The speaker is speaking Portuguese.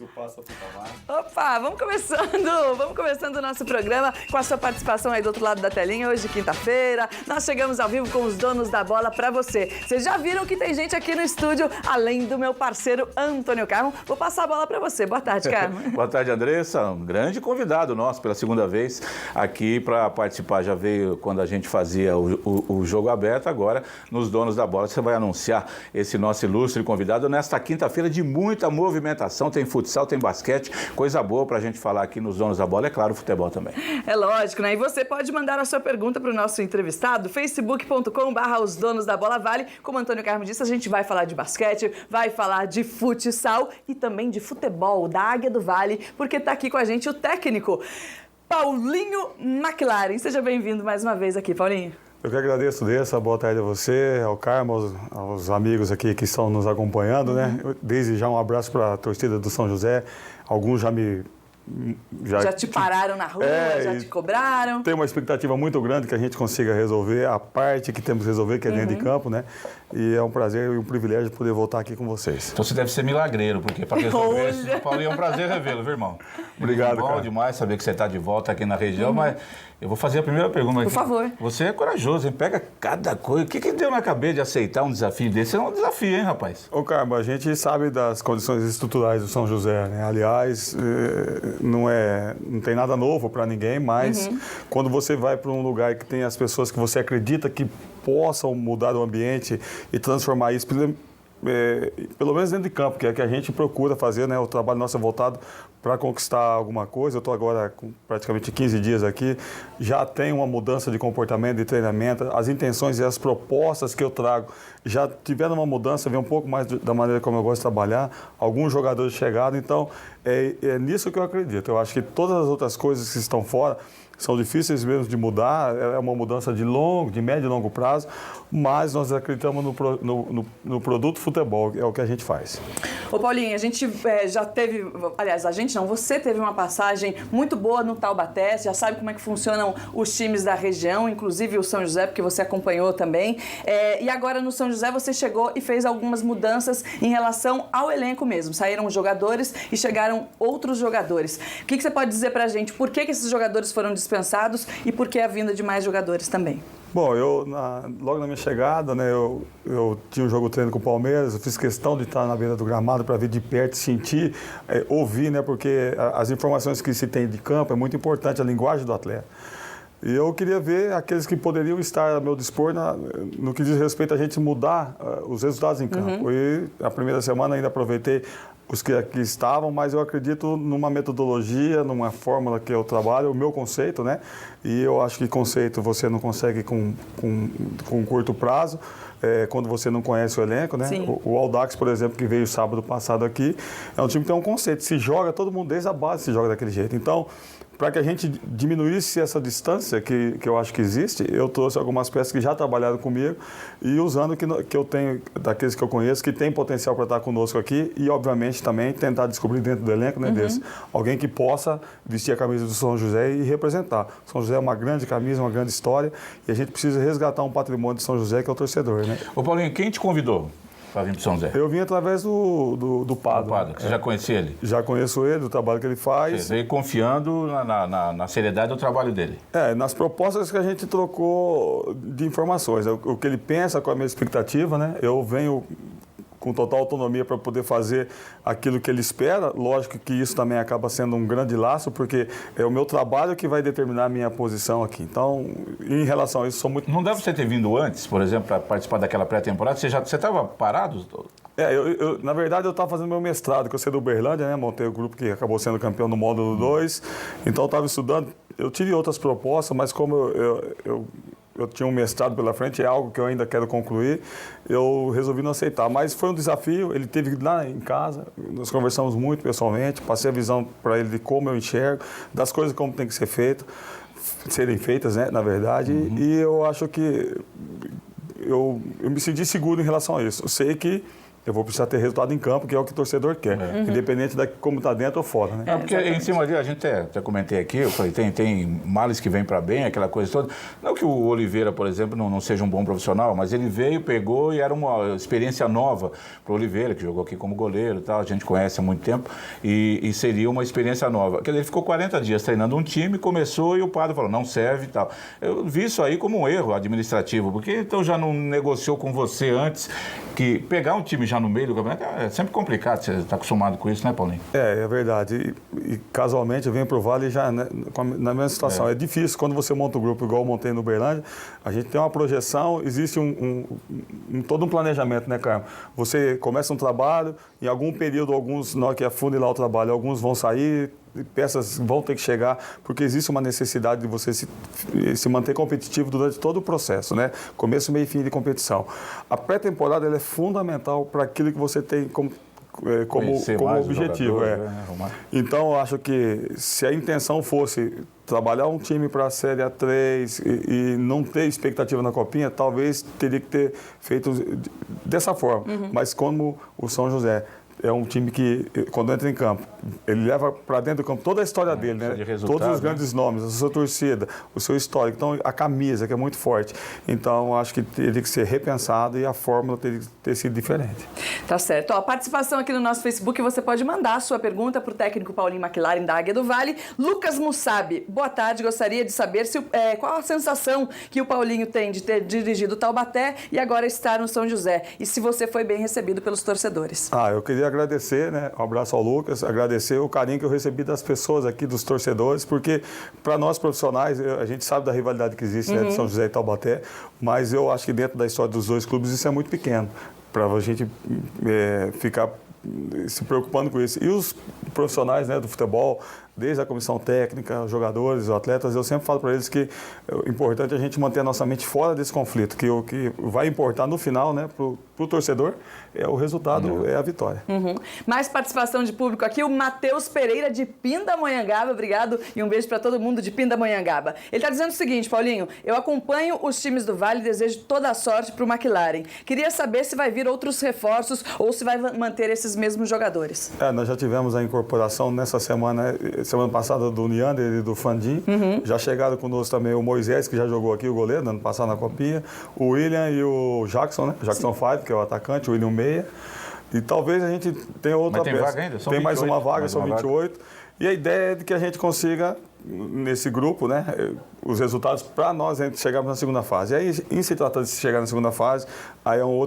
isso passa a ficar mais. Opa, vamos começando o nosso programa com a sua participação aí do outro lado da telinha. Hoje, quinta-feira, nós chegamos ao vivo com os donos da bola pra você. Vocês já viram que tem gente aqui no estúdio, além do meu parceiro Antônio Carmo. Vou passar a bola pra você. Boa tarde, Carmo. Boa tarde, Andressa. Um grande convidado nosso pela segunda vez aqui para participar. Já veio quando a gente fazia o jogo aberto, agora nos donos da bola. Você vai anunciar esse nosso ilustre convidado nesta quinta-feira de muita movimentação. Tem futsal, tem basquete, coisa boa pra gente falar aqui nos donos da bola. É claro, futebol também. É lógico, né? E você pode mandar a sua pergunta para o nosso entrevistado, facebook.com/os donos da bola vale. Como o Antônio Carmo disse, a gente vai falar de basquete, vai falar de futsal e também de futebol, da Águia do Vale, porque tá aqui com a gente o técnico Paulinho McLaren. Seja bem-vindo mais uma vez aqui, Paulinho. Eu que agradeço, Dessa. Boa tarde a você, ao Carmo, aos amigos aqui que estão nos acompanhando, né? Desde já um abraço para a torcida do São José. Alguns já te pararam na rua, já te cobraram. Tem uma expectativa muito grande que a gente consiga resolver a parte que temos que resolver, que é dentro de campo, né? E é um prazer e um privilégio poder voltar aqui com vocês. Então você deve ser milagreiro, porque para resolver isso, Paulinho, é um prazer revê-lo, viu, irmão? Obrigado, bom cara. Demais saber que você está de volta aqui na região, mas eu vou fazer a primeira pergunta aqui. Por favor. Você é corajoso, hein? Pega cada coisa. O que deu na cabeça de aceitar um desafio desse? É um desafio, hein, rapaz? Ô, Carmo, a gente sabe das condições estruturais do São José, né? Aliás, não tem nada novo para ninguém, mas quando você vai para um lugar que tem as pessoas que você acredita que possam mudar o ambiente e transformar isso, pelo menos dentro de campo, que é o que a gente procura fazer, né? O trabalho nosso é voltado para conquistar alguma coisa. Eu estou agora com praticamente 15 dias aqui, já tem uma mudança de comportamento, de treinamento, as intenções e as propostas que eu trago já tiveram uma mudança, vem um pouco mais da maneira como eu gosto de trabalhar, alguns jogadores chegaram, então é nisso que eu acredito. Eu acho que todas as outras coisas que estão fora são difíceis mesmo de mudar, é uma mudança de médio e longo prazo, mas nós acreditamos no produto futebol, é o que a gente faz. Ô Paulinho, a gente já teve, aliás, você teve uma passagem muito boa no Taubaté, já sabe como é que funcionam os times da região, inclusive o São José, porque você acompanhou também, e agora no São José você chegou e fez algumas mudanças em relação ao elenco mesmo, saíram jogadores e chegaram outros jogadores. O que você pode dizer pra gente, por que esses jogadores foram dispensados e por que a vinda de mais jogadores também? Bom, logo na minha chegada, né, eu tinha um jogo treino com o Palmeiras, eu fiz questão de estar na beira do gramado para ver de perto, sentir, ouvir, né, porque as informações que se tem de campo é muito importante, a linguagem do atleta. E eu queria ver aqueles que poderiam estar a meu dispor no que diz respeito a gente mudar os resultados em campo. E a primeira semana ainda aproveitei os que aqui estavam, mas eu acredito numa metodologia, numa fórmula que eu trabalho, o meu conceito, né? E eu acho que conceito você não consegue com curto prazo, quando você não conhece o elenco, né? O Audax, por exemplo, que veio sábado passado aqui, é um time que tem um conceito, se joga, todo mundo desde a base se joga daquele jeito. Então, para que a gente diminuísse essa distância que eu acho que existe, eu trouxe algumas peças que já trabalharam comigo e usando que eu tenho, daqueles que eu conheço, que tem potencial para estar conosco aqui e, obviamente, também tentar descobrir dentro do elenco, né, alguém que possa vestir a camisa do São José e representar. São José é uma grande camisa, uma grande história e a gente precisa resgatar um patrimônio de São José que é o torcedor, né? Ô Paulinho, quem te convidou para vir para São José? Eu vim através do Pado. Você já conhecia ele? Já conheço ele, do trabalho que ele faz. Você veio confiando na seriedade do trabalho dele? Nas propostas que a gente trocou de informações. O que ele pensa, qual é a minha expectativa, né? Eu venho com total autonomia para poder fazer aquilo que ele espera. Lógico que isso também acaba sendo um grande laço, porque é o meu trabalho que vai determinar a minha posição aqui. Então, em relação a isso, sou muito... Não deve você ter vindo antes, por exemplo, para participar daquela pré-temporada? Você estava parado? Na verdade, eu estava fazendo meu mestrado, que eu sou do Uberlândia, né? Montei o grupo que acabou sendo campeão no módulo 2. Então, eu estava estudando. Eu tive outras propostas, mas como eu tinha um mestrado pela frente, é algo que eu ainda quero concluir, eu resolvi não aceitar. Mas foi um desafio, ele teve lá em casa, nós conversamos muito pessoalmente, passei a visão para ele de como eu enxergo, das coisas como tem que serem feitas, né, na verdade, e eu acho que eu me senti seguro em relação a isso. Eu sei que eu vou precisar ter resultado em campo, que é o que o torcedor quer, independente de como está dentro ou fora, né? Porque em cima dele, a gente até comentei aqui, eu falei, tem males que vêm para bem, aquela coisa toda. Não que o Oliveira, por exemplo, não seja um bom profissional, mas ele veio, pegou e era uma experiência nova para o Oliveira, que jogou aqui como goleiro e tal, a gente conhece há muito tempo, e seria uma experiência nova. Quer dizer, ele ficou 40 dias treinando um time, começou e o padre falou, não serve e tal. Eu vi isso aí como um erro administrativo, porque então já não negociou com você antes, que pegar um time já no meio do campeonato é sempre complicado, você está acostumado com isso, né, Paulinho? É verdade. E casualmente eu venho para o Vale já né, na mesma situação. É difícil quando você monta um grupo igual eu montei no Uberlândia, a gente tem uma projeção, existe todo um planejamento, né, Carmo? Você começa um trabalho, em algum período, alguns, na hora que afunilar o trabalho, alguns vão sair, peças vão ter que chegar, porque existe uma necessidade de você se manter competitivo durante todo o processo, né? Começo, meio e fim de competição. A pré-temporada ela é fundamental para aquilo que você tem como objetivo. Então, eu acho que se a intenção fosse trabalhar um time para a Série A3 e não ter expectativa na Copinha, talvez teria que ter feito dessa forma. Mas como o São José é um time que, quando entra em campo, ele leva para dentro do campo toda a história dele, né? Todos os grandes nomes, a sua torcida, o seu histórico, então a camisa, que é muito forte. Então, acho que teria que ser repensado e a fórmula teria que ter sido diferente. Tá certo. Ó, a participação aqui no nosso Facebook, você pode mandar a sua pergunta para o técnico Paulinho McLaren, da Águia do Vale. Lucas Mussabi, boa tarde, gostaria de saber qual a sensação que o Paulinho tem de ter dirigido o Taubaté e agora estar no São José, e se você foi bem recebido pelos torcedores. Eu queria agradecer, né? Um abraço ao Lucas, agradecer o carinho que eu recebi das pessoas aqui, dos torcedores, porque para nós profissionais, a gente sabe da rivalidade que existe, né, de São José e Taubaté, mas eu acho que dentro da história dos dois clubes isso é muito pequeno, para a gente ficar se preocupando com isso. E os profissionais, né, do futebol, desde a comissão técnica, os jogadores, os atletas, eu sempre falo para eles que é importante a gente manter a nossa mente fora desse conflito, que o que vai importar no final, né, para o torcedor, é o resultado, é a vitória. Mais participação de público aqui, o Matheus Pereira de Pindamonhangaba, obrigado e um beijo para todo mundo de Pindamonhangaba. Ele está dizendo o seguinte, Paulinho, eu acompanho os times do Vale e desejo toda a sorte para o McLaren. Queria saber se vai vir outros reforços ou se vai manter esses mesmos jogadores. Nós já tivemos a incorporação nessa semana passada do Neander e do Fandim. Já chegaram conosco também o Moisés, que já jogou aqui, o goleiro, ano passado na Copinha, o William e o Jackson, né? Jackson Five, que é o atacante, o William Meia. E talvez a gente tenha outra peça. Vaga ainda? Tem mais uma vaga, são 28. E a ideia é de que a gente consiga, nesse grupo, né, os resultados para nós chegarmos na segunda fase. E aí, em se tratando de chegar na segunda fase, aí é um outro